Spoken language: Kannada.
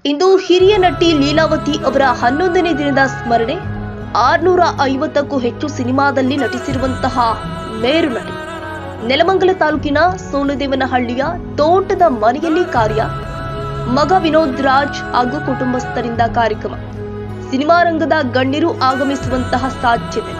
ಇಂದು ಹಿರಿಯ ನಟಿ ಲೀಲಾವತಿ ಅವರ 11ನೇ ದಿನದ ಸ್ಮರಣೆ. 650ಕ್ಕೂ ಹೆಚ್ಚು ಸಿನಿಮಾದಲ್ಲಿ ನಟಿಸಿರುವಂತಹ ಮೇರು ನಟಿ. ನೆಲಮಂಗಲ ತಾಲೂಕಿನ ಸೋಲದೇವನಹಳ್ಳಿಯ ತೋಟದ ಮನೆಯಲ್ಲಿ ಕಾರ್ಯ. ಮಗ ವಿನೋದ್ ರಾಜ್ ಹಾಗೂ ಕುಟುಂಬಸ್ಥರಿಂದ ಕಾರ್ಯಕ್ರಮ. ಸಿನಿಮಾ ರಂಗದ ಗಣ್ಯರು ಆಗಮಿಸುವಂತಹ ಸಾಧ್ಯತೆ.